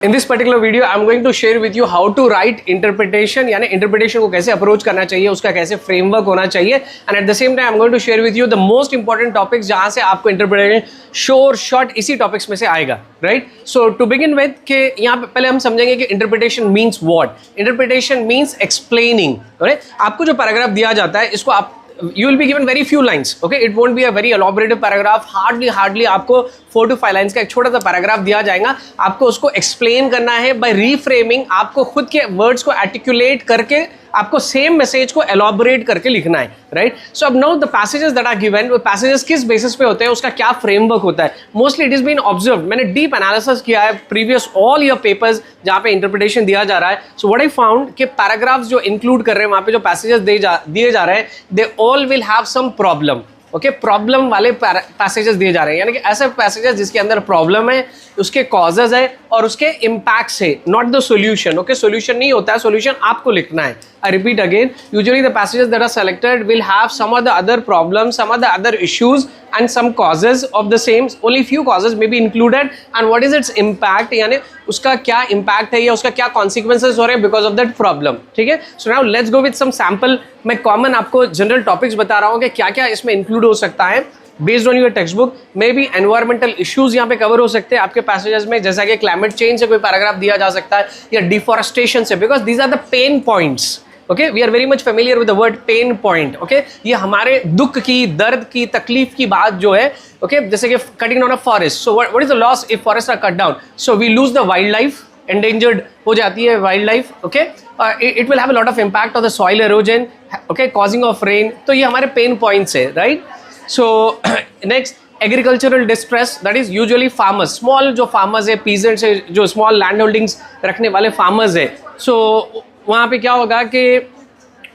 In this particular video, I'm going to share with you how to write interpretation, यानी interpretation को कैसे approach करना चाहिए, उसका कैसे framework होना चाहिए, and at the same time, I'm going to share with you the most important topics जहाँ से आपको interpretation short इसी topics में से आएगा, right? So to begin with, कि यहाँ पे पहले हम समझेंगे कि interpretation means what? Interpretation means explaining, right? आपको जो paragraph दिया जाता है, इसको आप you will be given very few lines, okay? It won't be a very elaborative paragraph. Hardly आपको 4 to 5 lines का एक छोटा सा पैराग्राफ दिया जाएगा. आपको उसको एक्सप्लेन करना है by reframing. आपको खुद के वर्ड्स को आर्टिकुलेट करके आपको सेम मैसेज को एलॉबरेट करके लिखना है, राइट? सो अब now the passages that are given, वो पैसेजेस किस बेसिस पे होते हैं, उसका क्या फ्रेमवर्क होता है. Mostly it is been observed, मैंने डीप एनालिसिस किया है प्रीवियस ऑल ईयर पेपर्स जहाँ पे इंटरप्रिटेशन दिया जा रहा है. सो व्हाट आई फाउंड कि पैराग्राफ्स जो इंक्लूड कर रहे हैं वहाँ पे जो पैसेजेस दिए जा रहे हैं, they all will have some problem. Okay, problem वाले पैसेजेस दिए जा रहे हैं, यानी कि ऐसे पैसेजेस जिसके अंदर प्रॉब्लम है, उसके कॉजेज है और उसके इम्पैक्ट्स है, not the solution. Okay, solution नहीं होता है, सॉल्यूशन आपको लिखना है. I repeat again, usually the passages that are selected will have some of the other problems, some of the other issues and some causes of the same. Only few causes may be included and what is its impact, यानी उसका क्या impact है या उसका क्या consequences हो रहे हैं because of that problem. ठीक है? So now let's go with some sample. मैं common आपको general topics बता रहा हूँ कि क्या क्या इसमें include हो सकता है. Based on your textbook, maybe environmental issues यहाँ पे cover हो सकते हैं आपके passages में, जैसा कि climate change से कोई paragraph दिया जा सकता है या deforestation से, because these are the pain points. Okay, we are very much familiar with the word pain point. Okay, ये हमारे दुख की, दर्द की, तकलीफ की बात जो है, okay, जैसे कि cutting down a forest. So what is the loss if forests are cut down? So we lose the wildlife, endangered हो जाती है wildlife. Okay, it will have a lot of impact on the soil erosion. Okay, causing of rain. तो ये हमारे pain points है, right? So next, agricultural distress, that is usually farmers, small जो farmers है, peasants है, जो small land holdings रखने वाले फार्मर्स है. सो वहाँ पे क्या होगा कि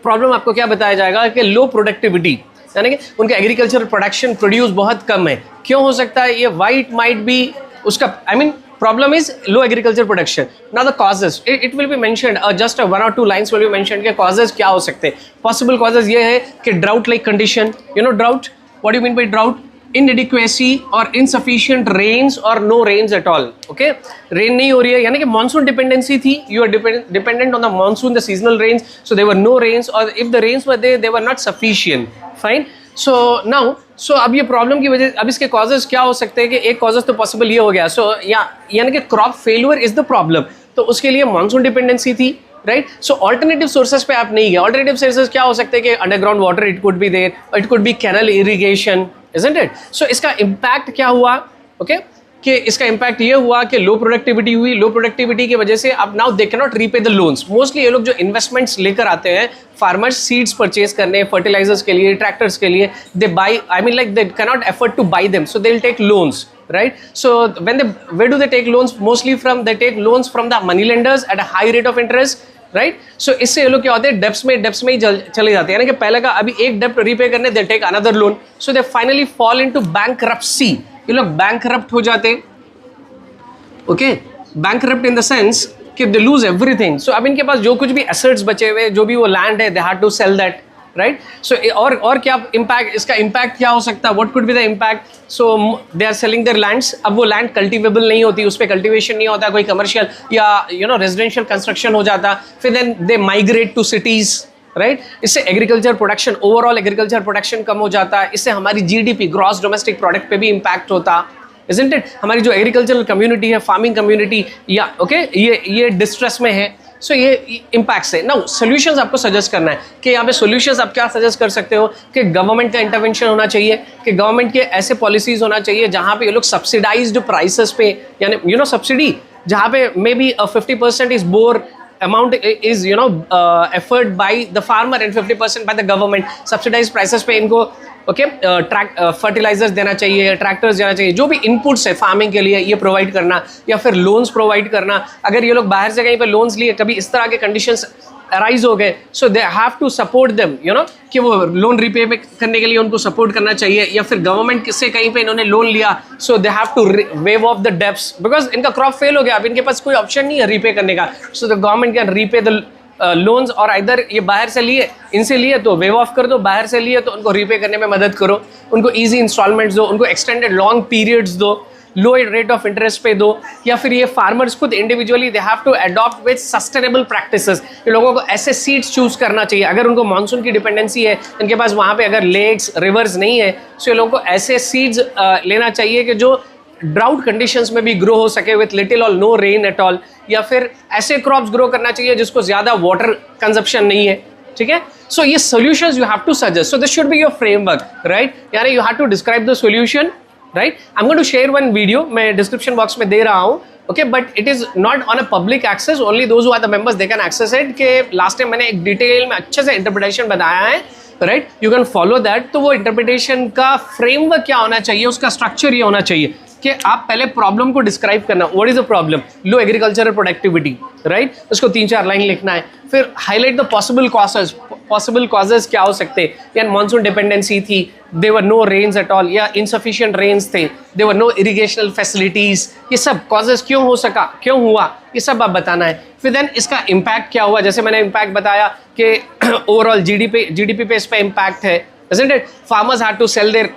प्रॉब्लम आपको क्या बताया जाएगा कि लो प्रोडक्टिविटी, यानी कि उनका एग्रीकल्चरल प्रोडक्शन प्रोड्यूस बहुत कम है. क्यों हो सकता है ये? वाइट माइट बी उसका, I mean problem is low agriculture production. Now the causes, it will be mentioned, just 1 or 2 lines will be mentioned के कॉजेज क्या हो सकते हैं. पॉसिबल कॉजेज ये है कि drought like condition, you know drought, what do you mean by drought? inadequacy or insufficient rains or no rains at all. Okay, rain नहीं हो रही है, यानी कि monsoon dependency थी, you are dependent on the monsoon, the seasonal rains, so there were no rains, or if the rains were there, they were not sufficient. Fine. So now, so अब ये problem की वजह, अब इसके causes क्या हो सकते हैं कि एक कॉजेज तो पॉसिबल ये हो गया, सो यानी कि crop failure is the problem, तो उसके लिए मानसून डिपेंडेंसी थी, राइट? सो ऑल्टरनेटिव सोर्सेज पे आप नहीं गए. ऑल्टरनेटिव सोर्सेज क्या हो सकते हैं कि underground water it could be there, it could be canal irrigation, isn't it? So इसका इम्पैक्ट क्या हुआ? ओके, कि इसका इम्पैक्ट ये हुआ कि लो प्रोडक्टिविटी हुई. लो प्रोडक्टिविटी की वजह से अब now they can not repay the loans. Mostly ये लोग जो इन्वेस्टमेंट्स लेकर आते हैं फार्मर्स, सीड्स परचेज करने, फर्टिलाइजर्स के लिए, ट्रैक्टर्स के लिए, they buy, I mean like they can not afford to buy them, so they will take loans, right? So when they, where do they take loans? Mostly from, they take loans from the money lenders at a high rate of interest, right? So इससे ये लोग क्या होते हैं, debts में ही चले जाते हैं, यानी कि पहले का अभी एक डेब्ट रीपे करने, they take another loan, so they finally fall into bankruptcy. ये लोग बैंकरप्ट हो जाते हैं. Okay, bankrupt in the sense कि दे लूज एवरीथिंग. सो अब इनके पास जो कुछ भी एसेट्स बचे हुए, जो भी वो लैंड है, they had to sell that, right? So और क्या इम्पैक्ट, इसका इम्पैक्ट क्या हो सकता है? What could be the impact? So they are selling their lands. अब वो लैंड कल्टिवेबल नहीं होती, उस पर कल्टिवेशन नहीं होता, कोई कमर्शियल या रेजिडेंशियल कंस्ट्रक्शन हो जाता, फिर then they migrate to cities, right? इससे agriculture production, overall agriculture production कम हो जाता है. इससे हमारी जीडीपी, ग्रॉस डोमेस्टिक प्रोडक्ट पे भी इम्पैक्ट होता, isn't it? हमारी जो एग्रीकल्चरल कम्युनिटी है, फार्मिंग कम्युनिटी, या ओके, ये डिस्ट्रेस में है. सो ये इम्पैक्ट्स है. नाउ सॉल्यूशंस आपको सजेस्ट करना है कि यहाँ पे सॉल्यूशंस आप क्या सजेस्ट कर सकते हो कि गवर्नमेंट का इंटरवेंशन होना चाहिए, कि गवर्नमेंट के ऐसे पॉलिसीज होना चाहिए जहाँ पे ये लोग सब्सिडाइज्ड प्राइसेस पे, यानी सब्सिडी जहाँ पे may be 50% is bore amount is offered by the farmer and 50% by the government. Subsidized prices पे इनको ओके फर्टिलाइजर्स देना चाहिए, ट्रैक्टर्स देना चाहिए, जो भी इनपुट्स है फार्मिंग के लिए ये प्रोवाइड करना, या फिर लोन्स प्रोवाइड करना. अगर ये लोग बाहर से कहीं पे लोन्स लिए, कभी इस तरह के कंडीशंस अराइज हो गए, so they have to support them, कि वो लोन रीपे करने के लिए उनको सपोर्ट करना चाहिए. या फिर गवर्नमेंट से कहीं पे इन्होंने लोन लिया, so they have to waive off the debts, because इनका क्रॉप फेल हो गया, अब इनके पास कोई ऑप्शन नहीं है रीपे करने का. So the government can repay the loans, और इधर ये बाहर से लिए, इनसे लिए तो वेव ऑफ कर दो, बाहर से लिए तो उनको रीपे करने में मदद करो, उनको ईजी इंस्टॉलमेंट्स दो, उनको एक्सटेंडेड लॉन्ग पीरियड्स दो. लो रेट ऑफ इंटरेस्ट पे दो, या फिर ये फार्मर्स खुद individually they have to adopt with sustainable practices. ये लोगों को ऐसे सीड्स चूज करना चाहिए। अगर उनको मानसून की डिपेंडेंसी है, इनके पास वहाँ पे अगर लेक्स रिवर्स नहीं है, तो ये लोगों को ऐसे सीड्स लेना चाहिए कि जो ड्राउट कंडीशंस में भी ग्रो हो सके विथ लिटिल और नो रेन एट ऑल, या फिर ऐसे क्रॉप्स ग्रो करना चाहिए जिसको ज़्यादा वाटर कंजप्शन नहीं है। ठीक है, सो ये solutions you have to suggest, so this should be your framework, right. यानी you have to describe the solution, right. I am going to share one video, मैं डिस्क्रिप्शन बॉक्स में दे रहा हूँ, okay, but it is not on a public access, only those who are the members they can access it. के last time मैंने एक detail में अच्छे से इंटरप्रिटेशन बताया है, right, you can follow that. तो वो इंटरप्रिटेशन का फ्रेमवर्क क्या होना चाहिए, उसका स्ट्रक्चर ये होना चाहिए कि आप पहले प्रॉब्लम को डिस्क्राइब करना, what is the problem, low agricultural productivity, right, उसको 3-4 लाइन लिखना है। फिर हाईलाइट द पॉसिबल कॉजेज क्या हो सकते हैं, या मानसून डिपेंडेंसी थी, देवर नो रेन्स एट ऑल, या इनसफिशिएंट रेन्स थे, देवर नो इरिगेशनल फैसिलिटीज, ये सब कॉजेज क्यों हो सका, क्यों हुआ, ये सब आप बताना है। फिर देन इसका इम्पैक्ट क्या हुआ, जैसे मैंने इम्पैक्ट बताया कि ओवरऑल जीडीपी पे इस पे इम्पैक्ट है, isn't it? Farmers had to sell their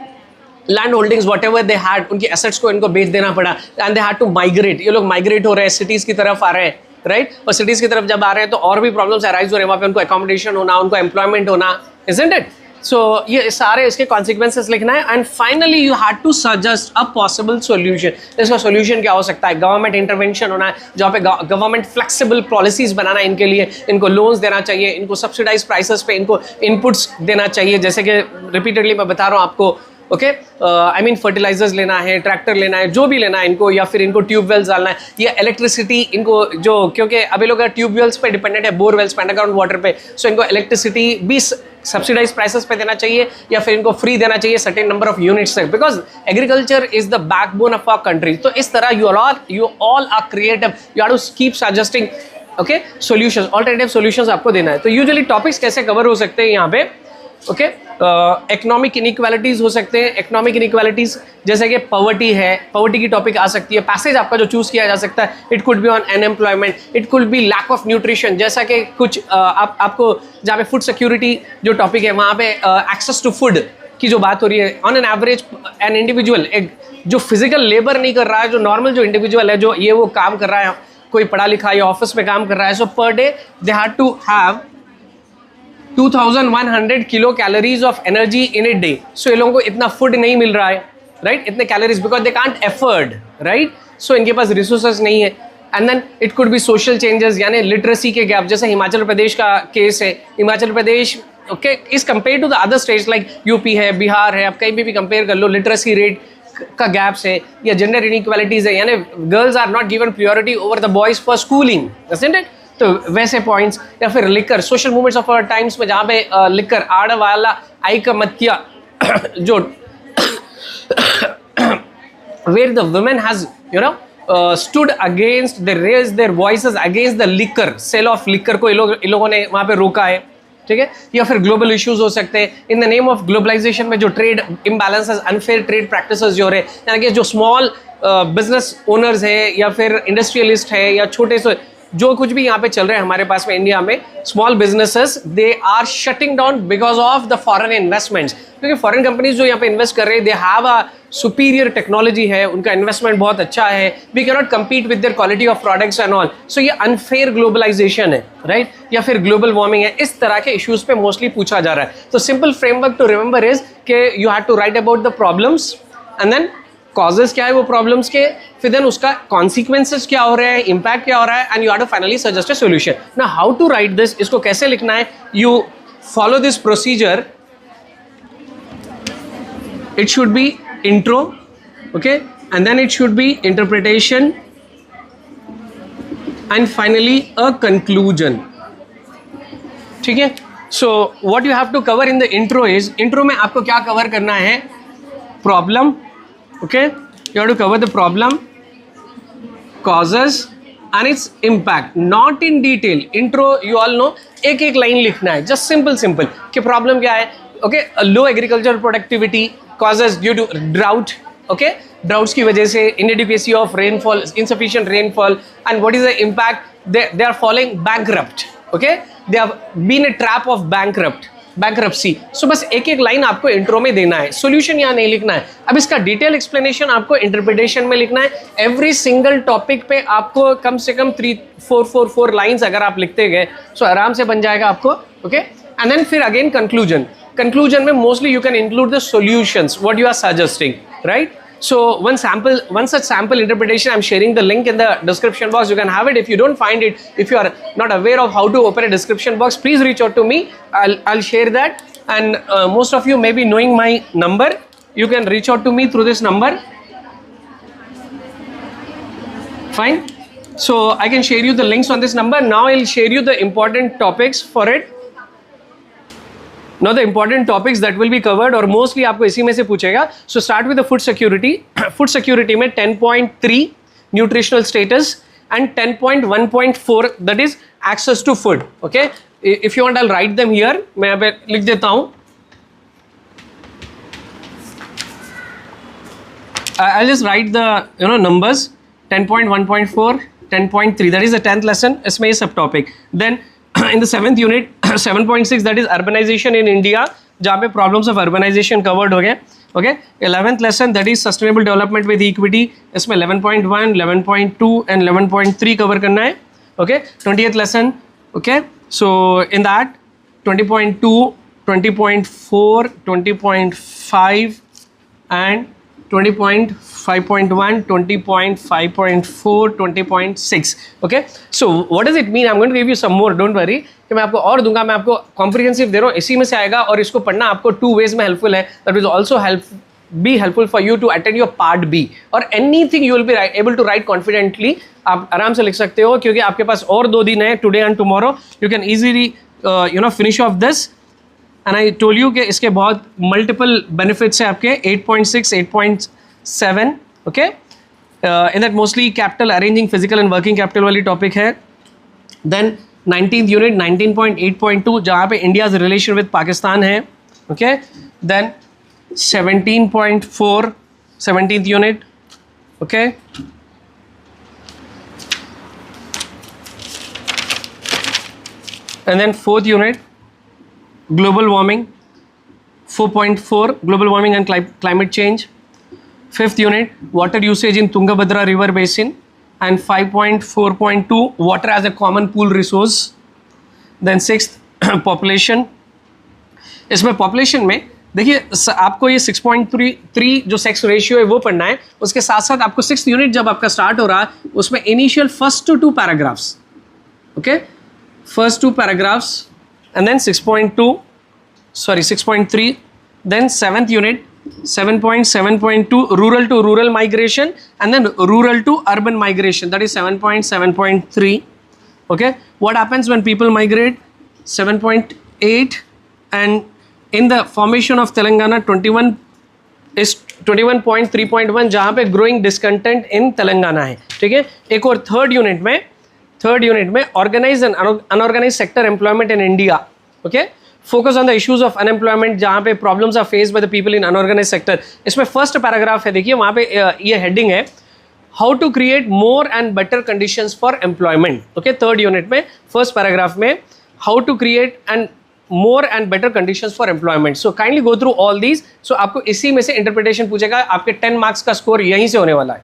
land holdings whatever they had, उनकी एसेट्स को इनको बेच देना पड़ा, and they had to migrate. ये लोग माइग्रेट हो रहे हैं, सिटीज़ की तरफ आ रहे हैं, राइट, और सिटीज़ की तरफ जब आ रहे हैं तो और भी प्रॉब्लम्स अराइज हो रहे हैं वहाँ पे, उनको एकोमोडेशन होना, उनको एम्प्लॉयमेंट होना, इजंट इट। सो ये सारे इसके कॉन्सिक्वेंसेस लिखना है, and finally you had to suggest a possible solution. इसका सोल्यूशन क्या हो सकता है, गवर्नमेंट इंटरवेंशन होना है, जहाँ पे गवर्नमेंट फ्लेक्सिबल पॉलिसीज बनाना है इनके लिए, इनको लोन्स देना चाहिए, इनको सब्सिडाइज प्राइसेस पे इनको इनपुट्स देना चाहिए, जैसे कि रिपीटेडली मैं बता रहा हूँ आपको, ओके, आई मीन फर्टिलाइजर्स लेना है, ट्रैक्टर लेना है, जो भी लेना है इनको, या फिर इनको ट्यूबवेल्स डालना है, या इलेक्ट्रिसिटी इनको जो, क्योंकि अभी लोग ट्यूबवेल्स पे डिपेंडेंट है, बोरवेल्स पे, अंडरग्राउंड वाटर पे, सो इनको इलेक्ट्रिसिटी भी सब्सिडाइज प्राइसेस पे देना चाहिए, या फिर इनको फ्री देना चाहिए सर्टेन नंबर ऑफ यूनिट्स तक, because agriculture is the backbone of our country. तो इस तरह you all are creative, you have to keep suggesting, okay, solutions, alternative solutions आपको देना है। तो यूजुअली टॉपिक्स कैसे कवर हो सकते हैं यहाँ पे, ओके, इकोनॉमिक इनइक्वालिटीज हो सकते हैं। इकोनॉमिक इनइक्वालिटीज जैसे कि पॉवर्टी है, पॉवर्टी की टॉपिक आ सकती है। पैसेज आपका जो चूज किया जा सकता है, it could be on unemployment, it could be lack of nutrition, जैसा कि कुछ आपको जहाँ पे फूड सिक्योरिटी जो टॉपिक है वहाँ पे एक्सेस टू फूड की जो बात हो रही है। On an average an individual, एक जो फिजिकल लेबर नहीं कर रहा है, जो नॉर्मल जो इंडिविजुअल है, जो ये वो काम कर रहा है, कोई पढ़ा लिखा या ऑफिस में काम कर रहा है, so per day they have to have 2100 kilo calories of energy in a day. So ये लोगों को इतना फूड नहीं मिल रहा है, राइट, इतने calories, because they can't afford, right, so इनके पास रिसोर्सेज नहीं है। And then it could be social changes, यानी लिटरेसी के गैप, जैसे हिमाचल प्रदेश का केस है। Himachal Pradesh, okay, is compare to the other states like UP है, बिहार है, आप कहीं भी कंपेयर कर लो, लिटरेसी रेट का गैप्स है, या जेंडर इनइक्वालिटीज है, यानी girls are not given priority over the boys for schooling, doesn't it. तो वैसे पॉइंट्स, या फिर liquor, social movements of our times में जहाँ पे लिकर आड़ वाला आई का मत किया जो where the women has stood against, they raised their voices against the liquor, sale of liquor को इन लोगों ने वहाँ पे रोका है, ठीक है। या फिर ग्लोबल इश्यूज हो सकते हैं, in the name of globalization में जो trade imbalances, unfair trade practices जो हो रहे हैं, यानी कि जो स्मॉल बिजनेस ओनर्स है, या फिर इंडस्ट्रियलिस्ट है, या छोटे से जो कुछ भी यहाँ पे चल रहे हैं हमारे पास में इंडिया में, small businesses, they are shutting down because of the foreign investments, क्योंकि फॉरेन कंपनीज जो यहाँ पे इन्वेस्ट कर रहे हैं, they have a superior technology है, उनका इन्वेस्टमेंट बहुत अच्छा है, we can not compete with their quality of products and all. So ये अनफेयर ग्लोबलाइजेशन है, राइट, या फिर ग्लोबल वार्मिंग है, इस तरह के इश्यूज पे मोस्टली पूछा जा रहा है। तो simple framework to remember is के you have to write about the problems, and then causes क्या है वो प्रॉब्लम्स के, फिर देन उसका कॉन्सिक्वेंसेस क्या हो रहे हैं, इम्पैक्ट क्या हो रहा है, and you have to finally suggest a solution. Now how to write this, इसको कैसे लिखना है, you follow this procedure. It should be intro, okay, and then it should be interpretation, and finally a conclusion, ठीक है। so what you have to cover in the intro is, intro में आपको क्या cover करना है, problem, okay, you have to cover the problem, causes and its impact, not in detail। intro you all know, एक एक line लिखना है, just simple कि problem क्या है, okay, low agricultural productivity, causes due to drought, okay, droughts की वजह से, inadequacy of rainfall, insufficient rainfall, and what is the impact, they are falling bankrupt, okay, they have been a trap of bankrupt, bankruptcy. So बस एक एक line आपको intro में देना है, सॉल्यूशन यहाँ नहीं लिखना है। अब इसका डिटेल एक्सप्लेनेशन आपको इंटरप्रिटेशन में लिखना है। एवरी सिंगल टॉपिक पे आपको कम से कम 3-4 लाइन्स अगर आप लिखते गए सो आराम से बन जाएगा आपको। ओके, एंड देन फिर अगेन कंक्लूजन में mostly you can include the solutions what you are suggesting, right? So one such sample interpretation, I'm sharing the link in the description box. You can have it. If you don't find it, if you are not aware of how to open a description box, please reach out to me. I'll share that. And most of you may be knowing my number. You can reach out to me through this number. Fine. So I can share you the links on this number. Now I'll share you the important topics for it. Now the important topics that will be covered और mostly आपको इसी में से पूछेगा. So start with the food security. Food security में 10.3 nutritional status and 10.1.4 that is access to food. Okay. If you want I'll write them here. मैं यहाँ पे लिख देता हूँ. I'll just write the numbers. 10.1.4, 10.3 that is the 10th lesson. इसमें ये सब topic. Then in the 7th unit 7.6 that is urbanization in India, जहाँ पे problems of urbanization covered हो गए. Okay, 11th lesson that is sustainable development with equity, इसमें 11.1, 11.2 and 11.3 cover करना है. Okay, 20th lesson. Okay, so in that 20.2, 20.4, 20.5 and 20.5.1, 20.5.4, 20.6. Okay, so what does it mean? I'm going to give you some more. Don't worry कि मैं आपको और दूंगा. मैं आपको कॉम्प्रिहेंसिव दे रहा हूँ, इसी में से आएगा और इसको पढ़ना आपको 2 ways में हेल्पफुल है. That will also be helpful for you to attend your part B or anything you will be able to write confidently. आप आराम से लिख सकते हो क्योंकि आपके पास और 2 दिन है, today and tomorrow. You can easily finish off this. And I told you कि इसके बहुत multiple benefits हैं आपके. 8.6, 8.7. Okay, in that mostly capital arranging physical and working capital वाली topic है. Then 19th unit 19.8.2 जहाँ पे India's relation with Pakistan है. Okay, then 17.4 17th unit. Okay, and then 4th unit global warming. 4.4 global warming and climate change. 5th unit water usage in Tungabhadra river basin and 5.4.2 water as a common pool resource. Then 6th population. इसमें population में देखिए आपको ये 6.3 जो sex ratio है वो पढ़ना है. उसके साथ साथ आपको 6th यूनिट जब आपका स्टार्ट हो रहा है उसमें initial first 2 paragraphs. Okay, first 2 paragraphs and then 6.3. Then 7th unit 7.7.2 rural to rural migration and then rural to urban migration, that is 7.7.3. Okay, what happens when people migrate? 7.8. And in the formation of Telangana 21 is 21.3.1 जहाँ पे growing discontent in Telangana है. ठीक है, एक और third unit में organized and unorganized sector employment in India. Okay, focus on the issues of unemployment जहाँ पे problems are faced by the people in unorganized sector. इसमें फर्स्ट पैराग्राफ है, देखिए वहाँ पे ये हेडिंग है how to create more and better conditions for employment. Okay, third unit में फर्स्ट पैराग्राफ में how to create and more and better conditions for employment. So kindly go through all these. So आपको इसी में से interpretation पूछेगा. आपके 10 marks का score यहीं से होने वाला है.